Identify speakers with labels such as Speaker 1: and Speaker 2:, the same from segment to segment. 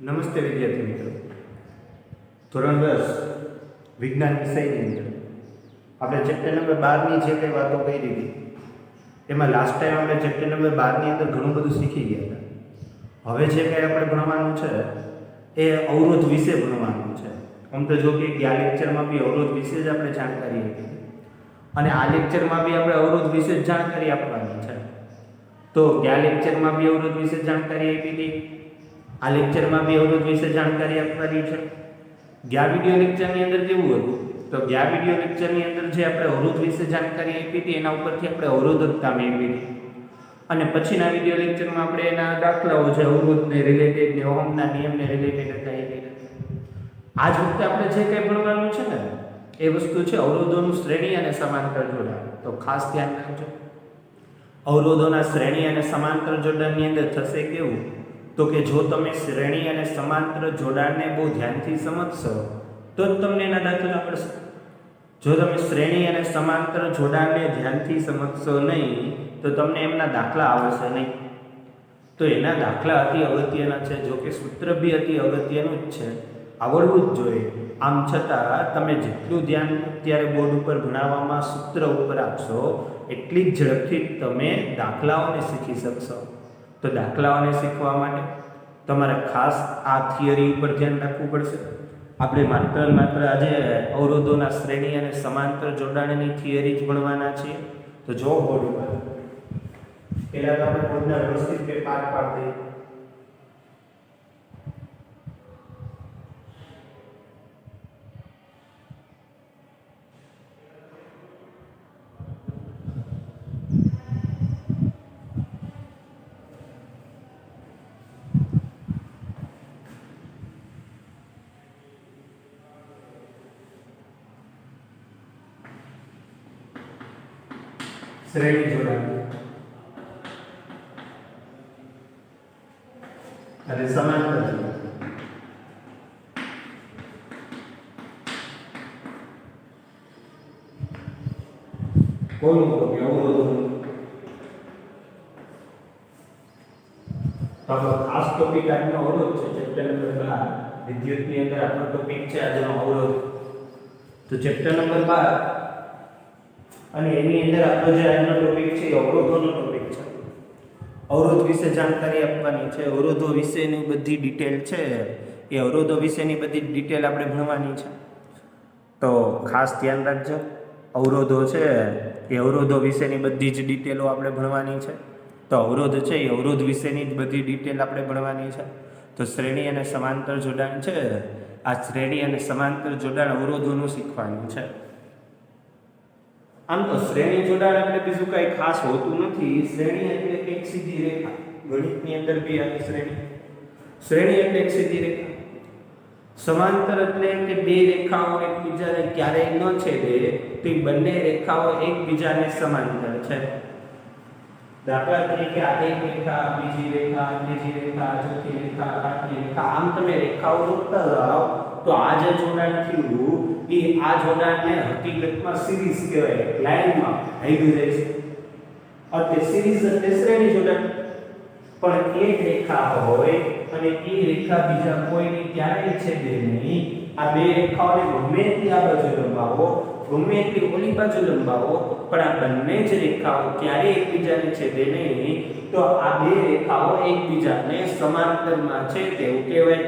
Speaker 1: નમસ્તે વિદ્યાર્થી મિત્રો. ધોરણ 10 વિજ્ઞાન વિષયની અંદર આપણે ચેપ્ટર નંબર 12 ની જે કંઈ વાતો કરી હતી એમાં લાસ્ટ ટાઈમ આપણે ચેપ્ટર નંબર 12 ની અંદર ઘણું બધું શીખી ગયા હતા. હવે જે કંઈ આપણે ભણવાનું છે એ અવરોધ વિશે ભણવાનું છે. આમ તો જો કે ગયા લેક્ચરમાં બી અવરોધ વિશે જ આપણે જાણકારી આપી અને આ લેક્ચરમાં બી આપણે અવરોધ વિશે જ જાણકારી આપવાની છે. તો ગયા લેક્ચરમાં બી અવરોધ વિશે જાણકારી આપી હતી, આ લેક્ચરમાં બી અવરોધ વિશે જાણકારી આપવાની છે. ગયા વિડિયો લેક્ચરની અંદર કેવું હતું તો ગયા વિડિયો લેક્ચરની અંદર જે આપણે અવરોધ વિશે જાણકારી આપી હતી એના ઉપરથી આપણે અવરોધકતા મેળવી હતી અને પછીના વિડિયો લેક્ચરમાં આપણે એના દાખલાઓ છે અવરોધને રિલેટેડ ને ઓહમના નિયમને રિલેટેડ હતા એ આજ વખતે આપણે જે કંઈ ભણવાનું છે ને એ વસ્તુ છે અવરોધોનું શ્રેણી અને સમાંતર જોડાણ. તો ખાસ ધ્યાન રાખજો. અવરોધોના શ્રેણી અને સમાંતર જોડાણની અંદર થશે કેવું તો કે જો તમે શ્રેણી અને સમાંતર જોડાણને બહુ ધ્યાનથી સમજશો તો જ તમને એના દાખલા પડશે. જો તમે શ્રેણી અને સમાંતર જોડાણને ધ્યાનથી સમજશો નહીં તો તમને એમના દાખલા આવડશે નહીં. તો એના દાખલા અતિ અગત્યના છે. જો કે સૂત્ર બી અતિ અગત્યનું જ છે, આવડવું જ જોઈએ. આમ છતાં તમે જેટલું ધ્યાન અત્યારે બોર્ડ ઉપર ભણાવવામાં સૂત્ર ઉપર આપશો એટલી જ ઝડપથી તમે દાખલાઓને શીખી શકશો. તો દાખલાઓને શીખવા માટે તમારે ખાસ આ થિયરી ઉપર ધ્યાન રાખવું પડશે. આપણે માત્ર આજે અવરોધોના શ્રેણી અને સમાંતર જોડાણની થિયરી જ ભણવાના છીએ. તો જો બોર્ડ ઉપર પહેલા તો આપણે બોર્ડના વ્યવસ્થિત બે પાઠ પાડી દઈએ. શ્રેણી જોડાણ અને સમાંતર જોડાણ. કોનું તો કે અવરોધોનું. તો આપણો ખાસ ટોપિક આજનો અવરોધ છે. ચેપ્ટર નંબર 12 વિદ્યુતની અંદર આપણો ટોપિક છે આજનો અવરોધ. તો ચેપ્ટર નંબર 12 અને એની અંદર આપણો જે આજનો ટોપિક છે એ અવરોધોનો ટોપિક છે. અવરોધ વિશે જાણકારી આપવાની છે. અવરોધો વિશેની બધી ડિટેલ છે એ અવરોધો વિશેની બધી ડિટેલ આપણે ભણવાની છે. તો ખાસ ધ્યાન રાખજો. અવરોધો છે એ અવરોધો વિશેની બધી જ ડિટેલો આપણે ભણવાની છે. તો અવરોધ છે એ અવરોધ વિશેની જ બધી ડિટેલ આપણે ભણવાની છે. તો શ્રેણી અને સમાંતર જોડાણ છે, આ શ્રેણી અને સમાંતર જોડાણ અવરોધોનું શીખવાનું છે. આમ તો શ્રેણી જોડાણ એટલે બીજું કંઈ ખાસ હોતું નથી. શ્રેણી એટલે એક સીધી રેખા. ગણિતની અંદર બી આવી શ્રેણી એટલે એક સીધી રેખા. સમાંતર એટલે કે બે રેખાઓ એકબીજાને ક્યારેય ન છેદે તે બંને રેખાઓ એકબીજાને સમાંતર છે. દાખલા તરીકે આ એક રેખા, બીજી રેખા, ત્રીજી રેખા, ચોથી રેખા, પાંચમી રેખા, આમ તમે રેખાઓ દોરતા જાઓ તો આ જે જોડાણ થયું એ આ જોડાણને હકીકતમાં સિરીઝ કહેવાય. લાઈનમાં આવી જાય છે એટલે સિરીઝ એટલે શ્રેણી જોડાણ. પણ એક રેખા હોય અને એ રેખા બીજા કોઈને ક્યારેય છેદે નહીં. આ બે રેખાઓને ગમે તે આ બાજુ લંબાવો, ગમે તે ઓલી બાજુ લંબાવો, પણ આ બંને જ રેખાઓ ક્યારેય એકબીજાને છેદે નહીં. તો આ બે રેખાઓ એકબીજાને સમાંતરમાં છે તેવું કહેવાય.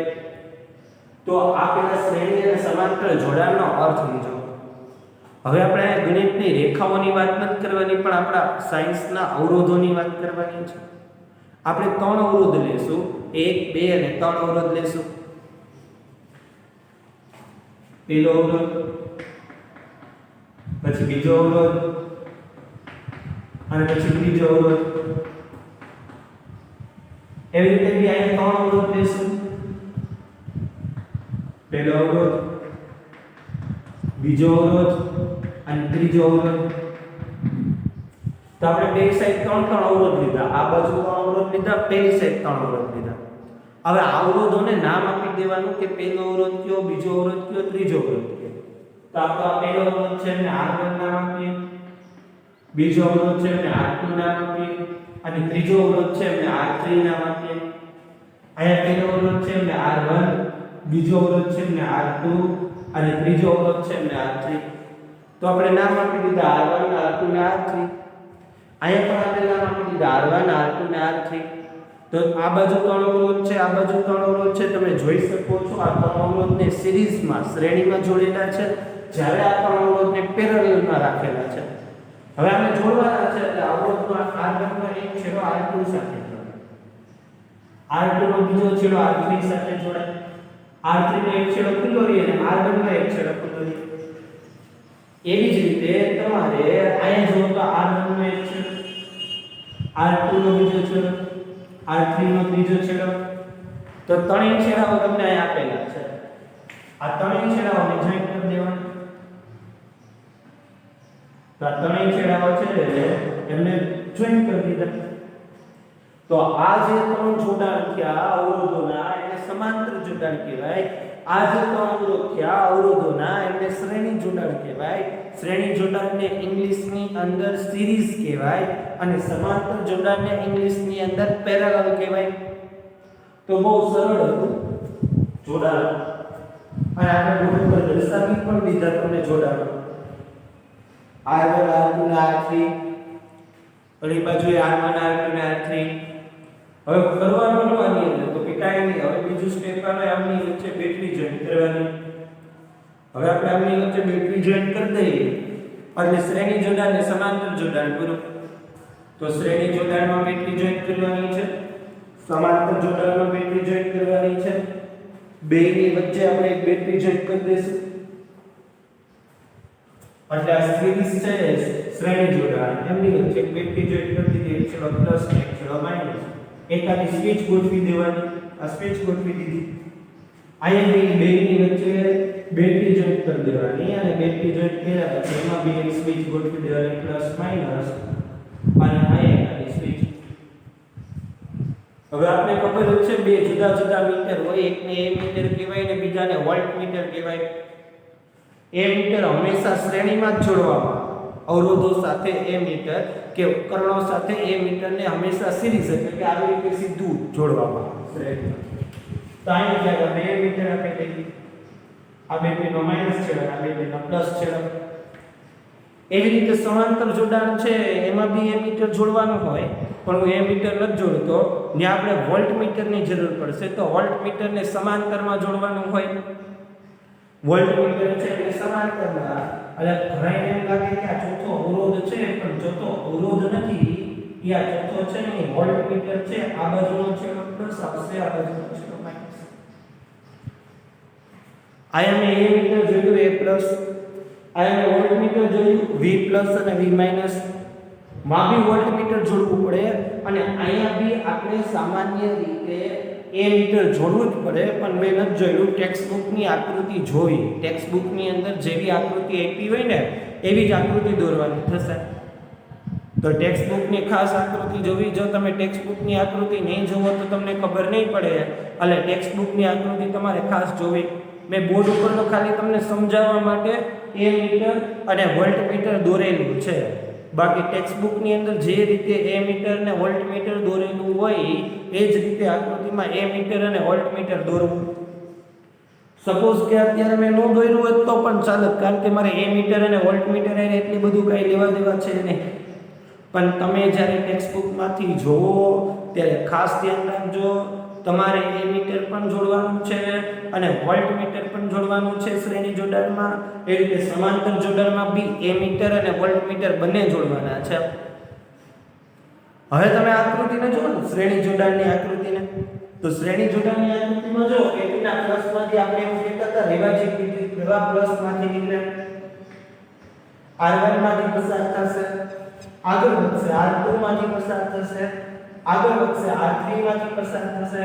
Speaker 1: તો આ પેલા શ્રેણી અને સમાંતર જોડાણનો અર્થ સમજો. હવે આપણે ગણિતની રેખાઓની વાત નથી કરવાની, પણ આપણા સાયન્સના અવરોધોની વાત કરવાની છે. આપણે 3 અવરોધ લેશું, 1, 2 અને 3 અવરોધ લેશું. પહેલો અવરોધ, પછી બીજો અવરોધ અને પછી ત્રીજો અવરોધ. એવી રીતે બી અહીંયા 3 અવરોધ લેશું. પહેલો અવરોધ, બીજો અવરોધ અને ત્રીજો અવરોધ. તો આપણે બે સાઈડ 3 અવરોધ લીધા. આ બાજુ 3 અવરોધ લીધા, પેલી સાઈડ 3 અવરોધ લીધા. હવે આ અવરોધોને નામ આપી દેવાનું કે પહેલો અવરોધ કયો, બીજો અવરોધ કયો, ત્રીજો અવરોધ કયો. તો આપણો આ પહેલો અવરોધ છે ને R1 નામ આપીએ, બીજો અવરોધ છે ને R2 નામ આપીએ અને ત્રીજો અવરોધ છે ને R3 નામ આપીએ. અહીંયા પહેલો અવરોધ છે એટલે R1, બીજો અવરોધ છે એટલે R2 અને ત્રીજો અવરોધ છે એટલે R3. તો આપણે નામ આપી દીધા R1, R2 ને R3. અહીંયા પણ આપણે નામ આપી દીધા R1, R2 ને R3. તો આ બાજુ ત્રણ અવરોધ છે, આ બાજુ ત્રણ અવરોધ છે. તમે જોઈ શકો છો આ ત્રણ અવરોધને સિરીઝમાં શ્રેણીમાં જોડેલા છે, જ્યારે આ ત્રણ અવરોધને પેરેલલમાં રાખેલા છે. હવે આને જોડવાના છે એટલે અવરોધમાં R1 નો એક છેડો R2 સાથે જોડાય, R2 નો બીજો છેડો R3 સાથે જોડાય, R3 નો એક છેડો ખુલ્લો રહે અને R1 નો એક છેડો ખુલ્લો રહે. એવી જ રીતે તમારે અહીંયા જો તો R1 નો એક છેડો, R2 નો બીજો છેડો, R3 નો ત્રીજો છેડો. તો ત્રણેય છેડાઓ તમને અહીં આપેલા છે. આ ત્રણેય છેડાઓને જોઈન્ટ કરી દેવાના. તો આ ત્રણેય છેડાઓ છે એમને જોઈન્ટ કરી દીધા. તો આ જે ત્રણ જોડાણ થયા અવરોધોના એને સમાંતર જોડાણ કહેવાય. આ જે ત્રણ અવરોધ થયા અવરોધોના એમને શ્રેણી જોડાણ કહેવાય. શ્રેણી જોડાણને ઇંગ્લિશની અંદર સિરીઝ કહેવાય અને સમાંતર જોડાણને ઇંગ્લિશની અંદર પેરેલલ કહેવાય. તો બહુ સરળ હતું જોડાણ, અને આપણે બોર્ડ પર દર્શાવી પણ દીધા તમને જોડાણ. R1, R2 ને R3, ઓલી બાજુએ R1, R2 ને R3. હવે કરવાનું આની અંદર તો કે કાઈ નહીં. હવે બીજું સ્ટેપ આવે આમની વચ્ચે બેટરી જોઈન્ટ કરવાની. હવે આપણે આમની વચ્ચે બેટરી જોઈન્ટ કરી દઈએ એટલે શ્રેણી જોડાણ ને સમાંતર જોડાણ પૂરું. તો શ્રેણી જોડાણમાં બેટરી જોઈન્ટ કરવાની છે, સમાંતર જોડાણમાં બેટરી જોઈન્ટ કરવાની છે. બેની વચ્ચે આપણે એક બેટરી જોઈન્ટ કરી દઈશું એટલે આ સિરીઝ છે શ્રેણી જોડાણ એમની વચ્ચે એક બેટરી જોઈન્ટ કરી દીધી. એક છેડો પ્લસ એક છેડો માઈનસ. એકાની સ્વિચ ગોઠવી દેવાની. આ સ્વિચ ગોઠવી દીધી. અહીંયા બેની વચ્ચે બેટરી જોઈન્ટ કરી દેવાની અને બેટરી જોઈન્ટ કર્યા પછી એમાં બી એક સ્વિચ ગોઠવી દેવાની પ્લસ માઈનસ અને અહીંયા એકાની સ્વિચ. હવે આપણે ખબર છે બે જુદા જુદા મીટર હોય, એકને એ મીટર કહેવાય ને બીજાને વોલ્ટ મીટર કહેવાય. એ મીટર હંમેશા શ્રેણીમાં જ જોડવામાં, અવરોધો સાથે એ મીટર કે ઉપકરણો સાથે એ મીટરને હંમેશા સિરીઝ એટલે કે આવી રીતે સીધું જોડવામાં શ્રેણીમાં. તો અહીં જ્યારે બે મીટર આપણે કહીએ, આ બેટરીનો માઈનસ છેડો આ બેટરીનો પ્લસ છેડો. એવી રીતે સમાંતર જોડાણ છે એમાં બી એ મીટર જોડવાનું હોય, પણ હું એ મીટર નથી જોડતો. ને આપણે વોલ્ટ મીટરની જરૂર પડશે તો વોલ્ટ મીટરને સમાંતરમાં જોડવાનું હોય. વોલ્ટ મીટર છે એટલે સમાંતરમાં. એટલે ઘણાને એમ લાગે કે આ ચોથો અવરોધ છે, પણ ચોથો અવરોધ નથી. એ આ ચોથો છે ને વોલ્ટ મીટર છે. આ બાજુનો છેડો પ્લસ આવશે, આ બાજુનો છેડો માઈનસ. આયા મેં એ મીટર જોયું a પ્લસ, આયા મેં વોલ્ટ મીટર જોયું v પ્લસ અને v માઈનસ. માં બી વોલ્ટ મીટર જોડવું પડે અને અહીંયા બી આપણે સામાન્ય રીતે એ મીટર જોડવું જ પડે, પણ મેં નથી જોયું. ટેક્સ્ટબુકની આકૃતિ જોઈ, ટેક્સ્ટબુકની અંદર જેવી આકૃતિ આપી હોય ને એવી જ આકૃતિ દોરવાની થશે. તો ટેક્સ્ટબુકની ખાસ આકૃતિ જોવી. જો તમે ટેક્સ્ટબુકની આકૃતિ નહીં જોવો તો તમને ખબર નહીં પડે. એટલે ટેક્સ્ટબુકની આકૃતિ તમારે ખાસ જોવી. મેં બોર્ડ ઉપર તો ખાલી તમને સમજાવવા માટે એ મીટર અને વોલ્ટ મીટર દોરેલું છે. બાકી ટેક્સ્ટબુકની અંદર જે રીતે એ મીટર ને વોલ્ટ મીટર દોરેલું હોય એ જ રીતે આકૃતિમાં એ મીટર અને વોલ્ટ મીટર દોરવું. સપોઝ કે અત્યારે મેં નો દોર્યું હોય તો પણ ચાલે, કારણ કે મારે એ મીટર અને વોલ્ટ મીટર એને એટલી બધું કાંઈ લેવા દેવા છે નહીં. પણ તમે જ્યારે ટેક્સ્ટબુકમાંથી જોવો ત્યારે ખાસ ધ્યાન રાખજો, તમારે એ મીટર પણ જોડવાનું છે અને વોલ્ટ મીટર પણ જોડવાનું છે શ્રેણી જોડાણમાં. એ રીતે સમાંતર જોડાણમાં બી એ મીટર અને વોલ્ટ મીટર બંને જોડવાના છે. હવે તમે આકૃતિને જુઓ ને, શ્રેણી જોડાણની આકૃતિને. તો શ્રેણી જોડાણની આકૃતિમાં જો એના પ્લસમાંથી આપણે એવું કહેતા હતા રેવાજી વિદ્યુત પ્રવાહ પ્લસમાંથી નીકળે, R1 માંથી પસાર થશે, આગળ વધશે R2 માંથી પસાર થશે, આગળ વધશે R3 માંથી પસાર થશે,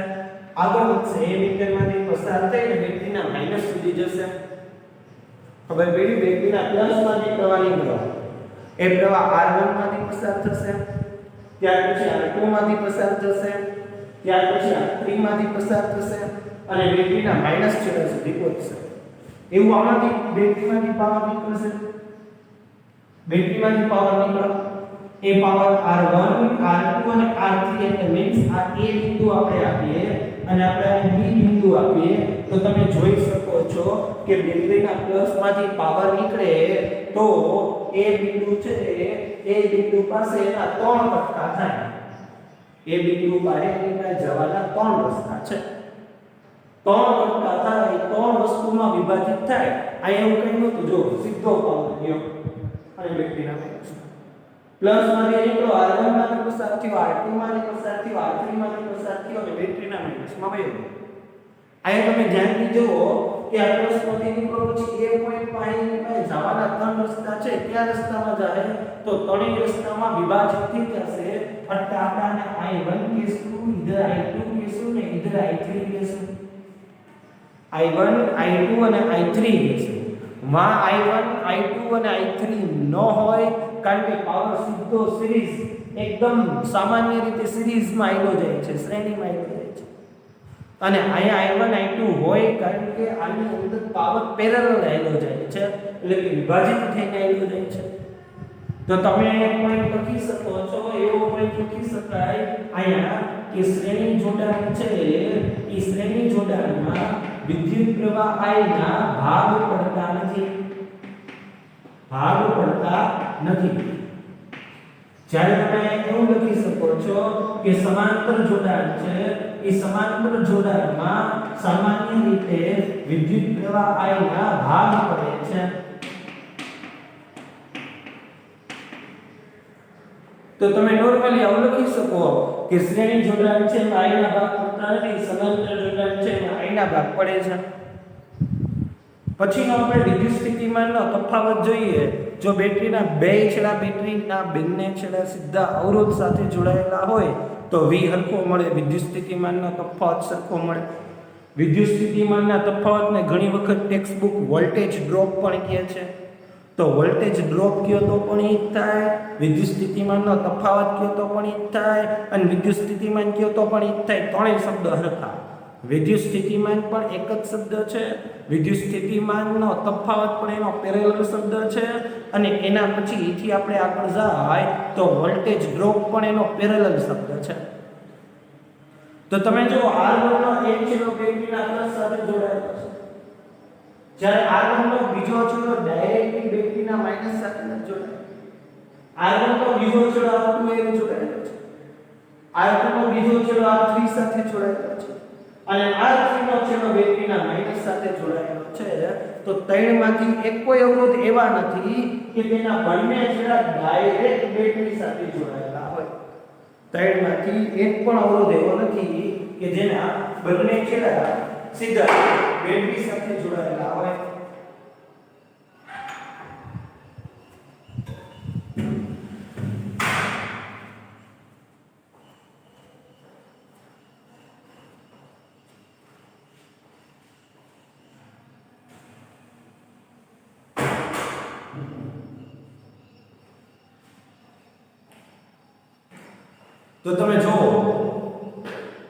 Speaker 1: આગળ વધશે એ મીટરમાંથી પસાર થઈને બેટરીના માઈનસ સુધી જશે. ખબર પડી? બેટરીના પ્લસમાંથી પ્રવાહ નીકળ્યો, એ પ્રવાહ R1 માંથી પસાર થશે, ત્યાર પછી R2 માંથી પસાર થશે, ત્યાર પછી R3 માંથી પસાર થશે અને બેટરીના માઈનસ છેડા સુધી પહોંચશે. એવું આમાંથી બેટરીમાંથી પાવર નીકળશે. બેટરીમાંથી પાવર નીકળ્યો, એ પાવર R1, R2 અને R3 એટલે મીન્સ આ એ બિંદુ આપણે આપીએ અને આપણે આને બી બિંદુ આપીએ તો તમે જોઈ શકો છો કે બેટરીના પ્લસમાંથી પાવર નીકળે તો એ બિંદુ છે એ બિંદુ પાસે એના 3 કટકા થાય. એ બિંદુ પાસે જવાના 3 રસ્તા છે. 3 કટકા થાય, 3 વસ્તુમાં વિભાજિત થાય. આ એવું કઈ નહોતું, જો સીધો પાવર ગયો અને બેટરીના પ્લસ માંથી નીકળો, R1 માંથી પસાર થયો, R2 માંથી પસાર થયો, R3 માંથી પસાર થયો અને બેટરીના માઈનસમાં વયો ગયો. અહીંયા તમે ધ્યાનથી જુઓ કે આ પ્લસ માંથી નીકળો પછી એ પોઈન્ટ પાસે જવાના 3 રસ્તા છે. કયા રસ્તામાં જાય તો ત્રણેય રસ્તામાં વિભાજિત થઈ જશે. એટલે આપણે I1 કહેશું, ઇધર I2 કહેશું ને ઇધર I3 કહેશું. I1, I2 અને I3 કહેશું. માં I1, I2 અને I3 ન હોય કારણ કે પાવર સીધો સિરીઝ એકદમ સામાન્ય રીતે સિરીઝમાં આવેલો જાય છે, શ્રેણીમાં આવેલો જાય છે. અને અહીંયા I1, I2 હોય કારણ કે આની અંદર પાવર પેરેલલ આવેલો જાય છે, એટલે કે વિભાજિત થઈને આવેલો જાય છે. તો તમે એક પોઈન્ટ લખી શકો છો, એવો પોઈન્ટ લખી શકાય અહીંયા કે શ્રેણી જોડાણ છે એ શ્રેણી જોડાણમાં વિદ્યુત પ્રવાહ I ના ભાગ પડતા નથી. જ્યારે તમે એવું લખી શકો છો કે સમાંતર જોડાણ છે એ સમાંતર જોડાણમાં સામાન્ય રીતે વિદ્યુત પ્રવાહ I ના ભાગ પડે છે. તો તમે નોર્મલી આવું લખી શકો કે શ્રેણી જોડાણ છે એમાં I ના ભાગ પડતા નથી, સમાંતર જોડાણ છે એમાં I ના ભાગ પડે છે. પછીનો આપણે વિદ્યુત સ્થિતિમાનનો તફાવત જોઈએ. જો બેટરીના બે છેડા બેટરીના બંને છેડા સીધા અવરોધ સાથે જોડાયેલા હોય તો V હરખો મળે, વિદ્યુત સ્થિતિમાનનો તફાવત સરખો મળે. વિદ્યુત સ્થિતિમાનના તફાવતને ઘણી વખત ટેક્સ્ટ બુક વોલ્ટેજ ડ્રોપ પણ કહે છે. તો વોલ્ટેજ ડ્રોપ કયો તો પણ એ જ થાય, વિદ્યુત સ્થિતિમાનનો તફાવત કયો તો પણ એ જ થાય અને વિદ્યુત સ્થિતિમાન કયો તો પણ એ જ થાય. ત્રણેય શબ્દ હરખા. વિદ્યુત સ્થિતિમાન પણ એક જ શબ્દ છે, વિદ્યુત સ્થિતિમાનનો તફાવત પણ એનો પેરેલલ શબ્દ છે અને એના પછી એથી આપણે આગળ જાય તો વોલ્ટેજ ડ્રોપ પણ એનો પેરેલલ શબ્દ છે. તો તમે જો R1 નો એક છેડો બેટરીના પ્લસ સાથે જોડાયેલો છે, જ્યારે R1 નો બીજો છેડો ડાયરેક્ટલી બેટરીના માઈનસ સાથે જોડાયેલો છે. R1 નો બીજો છેડો R2 એ જોડાયેલો છે, R2 નો બીજો છેડો R3 સાથે જોડાયેલો છે અને R3 નો છેડો બેટરીના માઈનસ સાથે જોડાયેલો છે. તો ત્રણમાંથી એક કોઈ અવરોધ એવા નથી કે તેના બંને છેડા ડાયરેક્ટ બેટરી સાથે જોડાયેલા હોય. ત્રણમાંથી એક પણ અવરોધ એવો નથી કે જેના બંને છેડા સીધા બેટરી સાથે જોડાયેલા હોય. તો તમે જો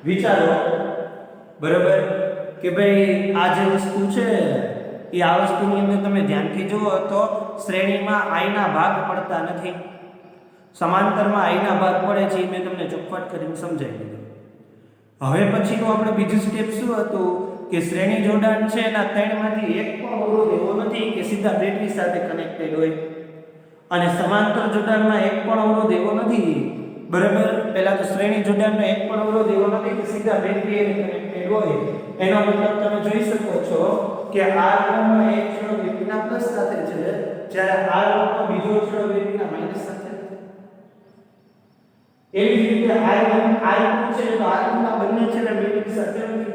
Speaker 1: વિચારો બરાબર કે ભાઈ આ જે વસ્તુ છે એ આ વસ્તુની અંદર તમે ધ્યાનથી જુઓ તો શ્રેણીમાં I ના ભાગ પડતા નથી, સમાંતરમાં I ના ભાગ પડે છે. એ મેં તમને ચોખવટ કરીને સમજાવી દીધું. હવે પછીનું આપણે બીજું સ્ટેપ શું હતું કે શ્રેણી જોડાણ છે એના ત્રણમાંથી એક પણ અવરોધ એવો નથી કે સીધા બેટરી સાથે કનેક્ટેડ હોય અને સમાંતર જોડાણમાં એક પણ અવરોધ એવો નથી બરાબર. પહેલા તો શ્રેણી જોડાણનો એક પણ અવરોધ એવો નથી કે સીધા બેટરી એને કનેક્ટેડ હોય. એનો મતલબ તમે જોઈ શકો છો કે R1 નો એક છેડો બેટરીના પ્લસ સાથે છે જ્યારે R1 નો બીજો છેડો બેટરીના માઈનસ સાથે છે. એવી જ રીતે R1 R2 છે તો R2 ના બંને છેડા બેટરી સાથે નથી.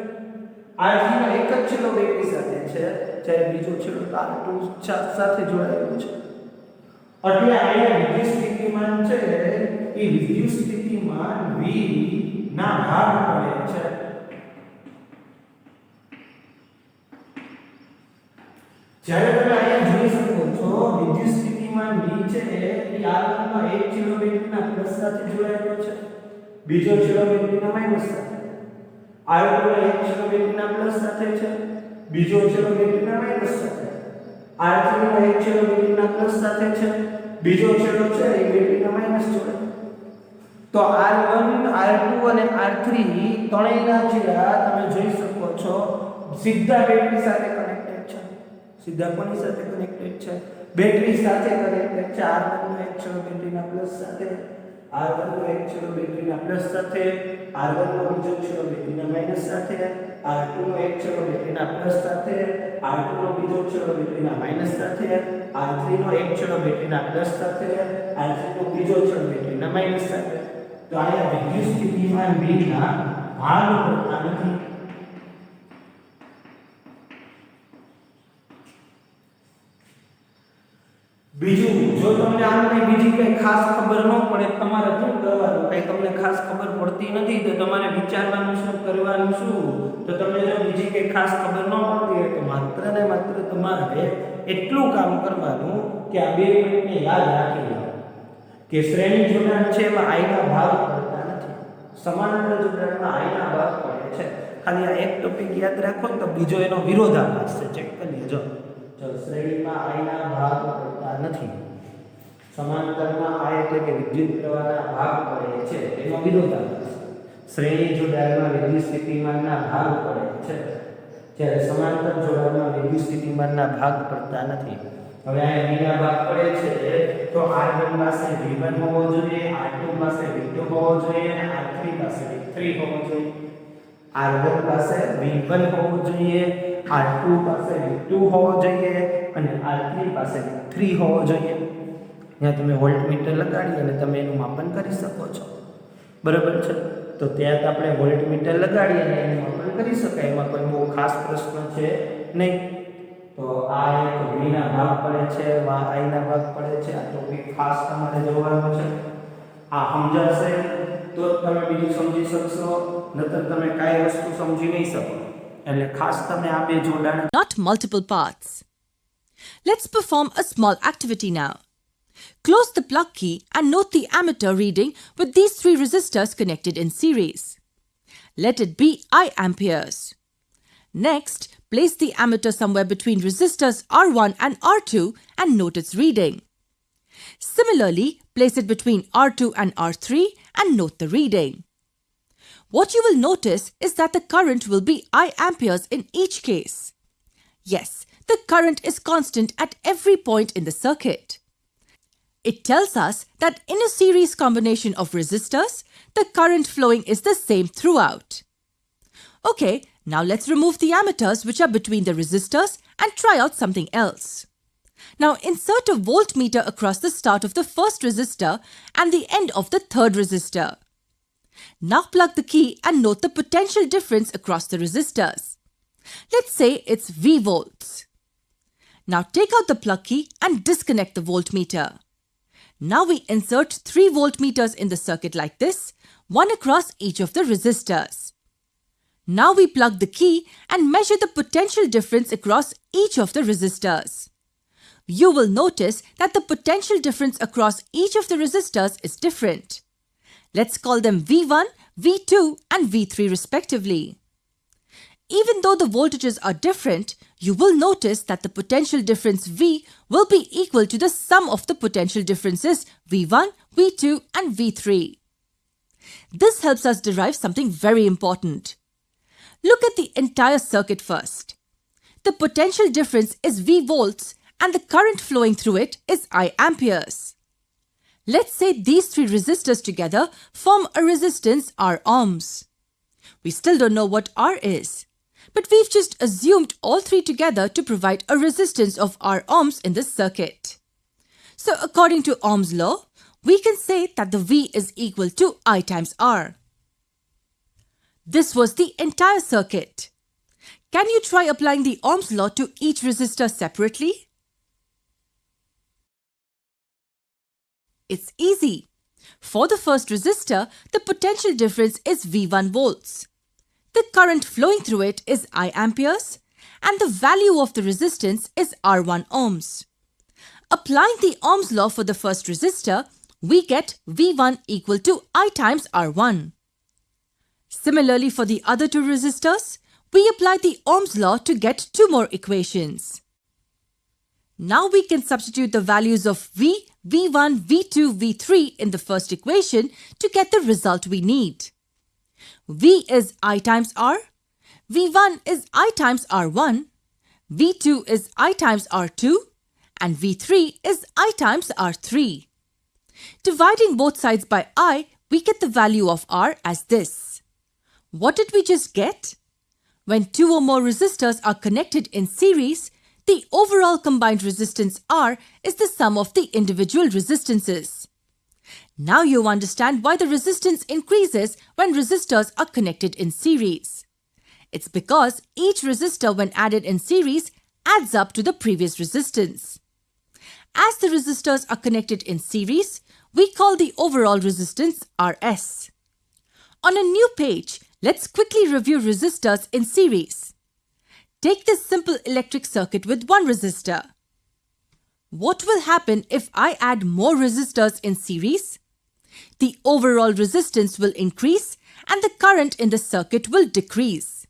Speaker 1: R3 નો એક જ છેડો બેટરી સાથે છે જ્યારે બીજો છેડો R2 સાથે જોડાયેલો છે. એટલે અહીંયા વિદ્યુત સ્થિતિમાન છે એ વિદ્યુત સ્થિતિમાન V ના ભાગ પડે છે. જ્યારે તમે અહીંયા જોઈ શકો છો વિદ્યુત સ્થિતિમાન V છે એ R1 માં એક છેડો બેટરીના પ્લસ સાથે જોડાયેલો છે, બીજો છેડો બેટરીના માઈનસ સાથે. R2 નો એક છેડો બેટરીના પ્લસ સાથે છે, બીજો છેડો બેટરીના માઈનસ સાથે. R3 નો એક છેડો બેટરીના પ્લસ સાથે છે, બીજો છેડો છે એ બેટરીના માઈનસ જોડે. તો R1 R2 અને R3 ત્રણેયના છેડા તમે જોઈ શકો છો સીધા બેટરી સાથે કનેક્ટેડ છે. સીધા કોની સાથે કનેક્ટેડ છે? બેટરી સાથે કનેક્ટેડ છે. R1 નો એક છેડો બેટરીના પ્લસ સાથે, R1 નો એક છેડો બેટરીના પ્લસ સાથે, R1 નો બીજો છેડો બેટરીના માઈનસ સાથે, R2 નો એક છેડો બેટરીના પ્લસ સાથે, R2 નો બીજો છેડો બેટરીના માઈનસ સાથે, R3 નો એક છેડો બેટરીના પ્લસ સાથે, R3 નો બીજો છેડો બેટરીના માઈનસ સાથે. તો અહીંયા વિદ્યુત સ્થિતિમાન V ના ભાગ પડતા નથી. બીજું, જો તમને આમ કઈ બીજી કઈ ખાસ ખબર ન પડે તમારે શું કરવાનું, કઈ તમને ખાસ ખબર પડતી નથી તો તમારે વિચારવાનું શું, કરવાનું શું, તો તમને જો બીજી કઈ ખાસ ખબર ન પડતી હોય તો માત્ર ને માત્ર તમારે એટલું કામ કરવાનું કે આ બે પોઈન્ટને યાદ રાખી લો કે શ્રેણી જોડાણ છે એમાં I ના ભાગ પડતા નથી, સમાંતર જોડાણમાં I ના ભાગ પડે છે. ખાલી આ એક ટોપિક યાદ રાખો તો બીજો એનો વિરોધાભાસ છે, ચેક કરી લેજો. જો શ્રેણીમાં I ના ભાગ પડતા નથી, સમાંતરમાં I એટલે કે વિદ્યુત પ્રવાહના ભાગ પડે છે એનો વિરોધાભાસ. શ્રેણી જોડાણમાં વિદ્યુત સ્થિતિમાનના ભાગ પડે છે જ્યારે સમાંતર જોડાણમાં વિદ્યુત સ્થિતિમાનના ભાગ પડતા નથી. હવે આ V ના ભાગ પડે છે તો R1 પાસે V1 હોવો જોઈએ, R2 પાસે V2 હોવો જોઈએ અને R3 પાસે V3 હોવો જોઈએ. R1 પાસે V1 હોવો જોઈએ, R2 પાસે V2 હોવો જોઈએ અને R3 પાસે V3 હોવો જોઈએ. ત્યાં તમે વોલ્ટમીટર લગાડી અને તમે એનું માપન કરી શકો છો. બરાબર છે? તો ત્યાં આપણે વોલ્ટમીટર લગાડી અને એનું માપન કરી શકાય, એમાં કોઈ બહુ ખાસ પ્રશ્ન છે નહીં. તો આ એક V ના ભાગ પડે છે, આ I ના ભાગ પડે છે. આ ટોપિક ખાસ તમારે જોવાનો છે. આ સમજાશે તો તમે બીજું સમજી શકશો, નતર તમે કાઈ વસ્તુ સમજી નહીં શકો. એટલે ખાસ તમે આ બે જોડાણ.
Speaker 2: Not multiple parts. Let's perform a small activity now. Close the plug key and note the ammeter reading with these three resistors connected in series. Let it be I amperes. Next, place the ammeter somewhere between resistors R1 and R2 and note its reading. Similarly, place it between R2 and R3 and note the reading. What you will notice is that the current will be I amperes in each case. Yes, the current is constant at every point in the circuit. It tells us that in a series combination of resistors, the current flowing is the same throughout. Okay, now let's remove the ammeters which are between the resistors and try out something else. Now insert a voltmeter across the start of the first resistor and the end of the third resistor. Now plug the key and note the potential difference across the resistors. Let's say it's V volts. Now take out the plug key and disconnect the voltmeter. Now we insert 3 voltmeters in the circuit like this, one across each of the resistors. Now we plug the key and measure the potential difference across each of the resistors. You will notice that the potential difference across each of the resistors is different. Let's call them V1, V2 and V3 respectively. Even though the voltages are different, you will notice that the potential difference V will be equal to the sum of the potential differences V1, V2 and V3. This helps us derive something very important. Look at the entire circuit first. The potential difference is V volts and the current flowing through it is I amperes. Let's say these 3 resistors together form a resistance R ohms. We still don't know what R is, but we've just assumed all 3 together to provide a resistance of R ohms in this circuit. So according to Ohm's law, we can say that the V is equal to I times R. This was the entire circuit. Can you try applying the Ohm's law to each resistor separately? It's easy. For the first resistor, the potential difference is V1 volts. The current flowing through it is I amperes and the value of the resistance is R1 ohms. Applying the Ohm's law for the first resistor, we get V1 equal to I times R1. Similarly, for the other 2 resistors, we apply the Ohm's law to get 2 more equations. Now we can substitute the values of V, V1, V2, V3 in the first equation to get the result we need. V is I times R, V1 is I times R1, V2 is I times R2, and V3 is I times R3. Dividing both sides by I, we get the value of R as this. What did we just get? When two or more resistors are connected in series, the overall combined resistance R is the sum of the individual resistances. Now you understand why the resistance increases when resistors are connected in series. It's because each resistor when added in series adds up to the previous resistance. As the resistors are connected in series, we call the overall resistance Rs. On a new page, let's quickly review resistors in series. Take this simple electric circuit with one resistor. What will happen if I add more resistors in series? The overall resistance will increase and the current in the circuit will decrease.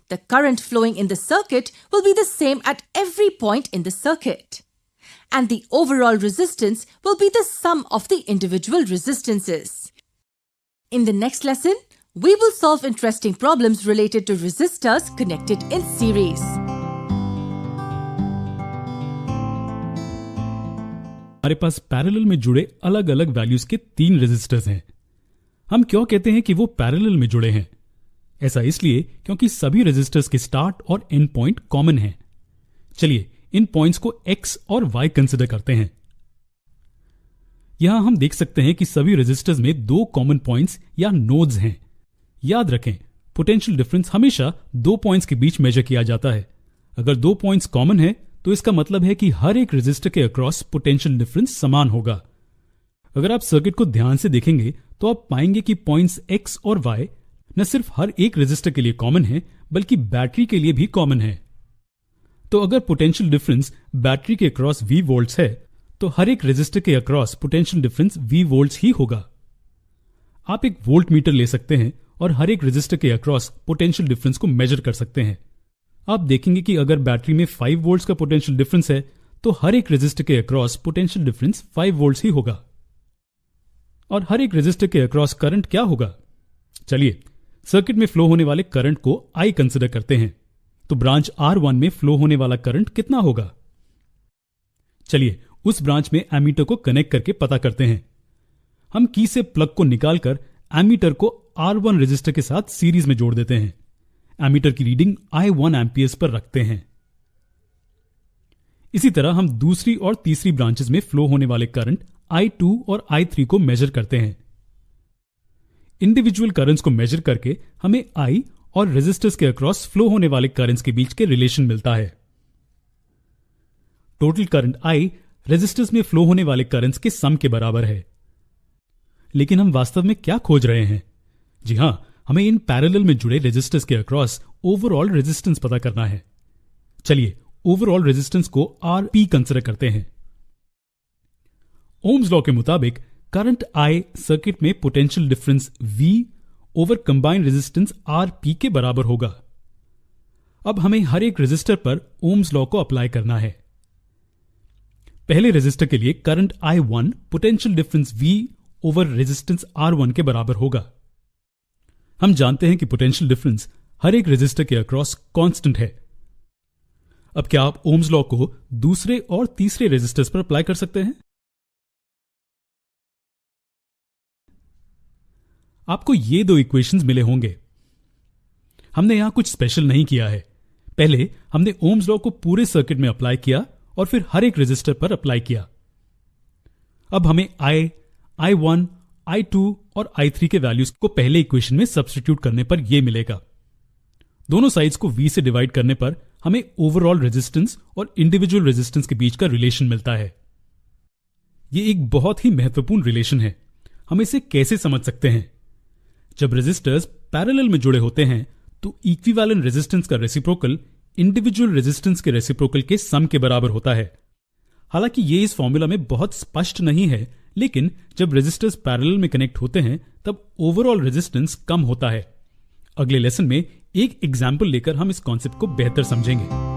Speaker 2: The current flowing in the circuit will be the same at every point in the circuit. And the overall resistance will be the sum of the individual resistances. In the next lesson, we will solve interesting problems related to resistors connected in series.
Speaker 3: हमारे पास parallel में जुड़े अलग अलग values के 3 resistors हैं। हम क्यों कहते हैं कि वो पैरेलल में जुड़े हैं? ऐसा इसलिए क्योंकि सभी रेजिस्टर्स के स्टार्ट और एंड पॉइंट कॉमन हैं। चलिए इन पॉइंट्स को X और Y कंसिडर करते हैं। यहां हम देख सकते हैं कि सभी रेजिस्टर्स में 2 कॉमन पॉइंट्स या नोड्स हैं। याद रखें, पोटेंशियल डिफरेंस हमेशा 2 पॉइंट्स के बीच मेजर किया जाता है। अगर 2 पॉइंट्स कॉमन है तो इसका मतलब है कि हर एक रेजिस्टर के अक्रॉस पोटेंशियल डिफरेंस समान होगा। अगर आप सर्किट को ध्यान से देखेंगे तो आप पाएंगे कि पॉइंट्स X और Y न सिर्फ हर एक रेजिस्टर के लिए कॉमन है बल्कि बैटरी के लिए भी कॉमन है। तो अगर पोटेंशियल डिफरेंस बैटरी के अक्रॉस V वोल्ट्स है तो हर एक रेजिस्टर के across potential difference V volts ही होगा। आप एक वोल्ट मीटर ले सकते हैं और हर एक रेजिस्टर के अक्रॉस पोटेंशियल डिफरेंस को मेजर कर सकते हैं। आप देखेंगे कि अगर बैटरी में 5 वोल्ट्स का पोटेंशियल डिफरेंस है तो हर एक रेजिस्टर के अक्रॉस पोटेंशियल डिफरेंस 5 वोल्ट्स ही होगा। और हर एक रेजिस्टर के अक्रॉस करंट क्या होगा? चलिए सर्किट में फ्लो होने वाले करंट को I कंसिडर करते हैं। तो ब्रांच R1 में फ्लो होने वाला करंट कितना होगा? चलिए उस ब्रांच में एमीटर को कनेक्ट करके पता करते हैं। हम की से प्लग को निकालकर एमीटर को R1 रेजिस्टर के साथ सीरीज में जोड़ देते हैं। एमीटर की रीडिंग I1 एम्पियर्स पर रखते हैं। इसी तरह हम दूसरी और तीसरी ब्रांचेस में फ्लो होने वाले करंट I2 और I3 को मेजर करते हैं। इंडिविजुअल करंट्स को मेजर करके हमें I और रेजिस्टर्स के अक्रॉस फ्लो होने वाले करंट्स के बीच के रिलेशन मिलता है। टोटल करंट I रेजिस्टर्स में फ्लो होने वाले करंट्स के सम के बराबर है। लेकिन हम वास्तव में क्या खोज रहे हैं? जी हां, हमें इन पैरेलल में जुड़े रेजिस्टर्स के अक्रॉस ओवरऑल रेजिस्टेंस पता करना है। चलिए ओवरऑल रेजिस्टेंस को Rp कंसिडर करते हैं। ओम्स लॉ के मुताबिक करंट I सर्किट में potential difference V over combined resistance Rp के बराबर होगा। अब हमें हर एक रेजिस्टर पर ओम्स लॉ को अप्लाई करना है। पहले रेजिस्टर के लिए current I1 potential difference V over resistance R1 के बराबर होगा। हम जानते हैं कि पोटेंशियल डिफरेंस हर एक रेजिस्टर के अक्रॉस कांस्टेंट है। अब क्या आप ओम्स लॉ को दूसरे और तीसरे रेजिस्टर्स पर अप्लाई कर सकते हैं? आपको ये 2 इक्वेशंस मिले होंगे। हमने यहां कुछ स्पेशल नहीं किया है। पहले हमने ओम्स लॉ को पूरे सर्किट में अप्लाई किया और फिर हर एक रेजिस्टर पर अप्लाई किया। अब हमें I1, I2 और I3 के वैल्यूज को पहले इक्वेशन में सब्स्टिट्यूट करने पर यह मिलेगा। दोनों साइड्स को V से डिवाइड करने पर हमें ओवरऑल रेजिस्टेंस और इंडिविजुअल रेजिस्टेंस के बीच का रिलेशन मिलता है। यह एक बहुत ही महत्वपूर्ण रिलेशन है। हम इसे कैसे समझ सकते हैं? जब रेजिस्टर्स पैरेलल में जुड़े होते हैं तो इक्विवेलेंट रेजिस्टेंस का रेसिप्रोकल इंडिविजुअल रेजिस्टेंस के रेसिप्रोकल के सम के बराबर होता है। हालांकि यह इस फॉर्मूला में बहुत स्पष्ट नहीं है, लेकिन जब रेजिस्टर्स पैरेलल में कनेक्ट होते हैं तब ओवरऑल रेजिस्टेंस कम होता है। अगले लेसन में एक एग्जाम्पल लेकर हम इस कॉन्सेप्ट को बेहतर समझेंगे।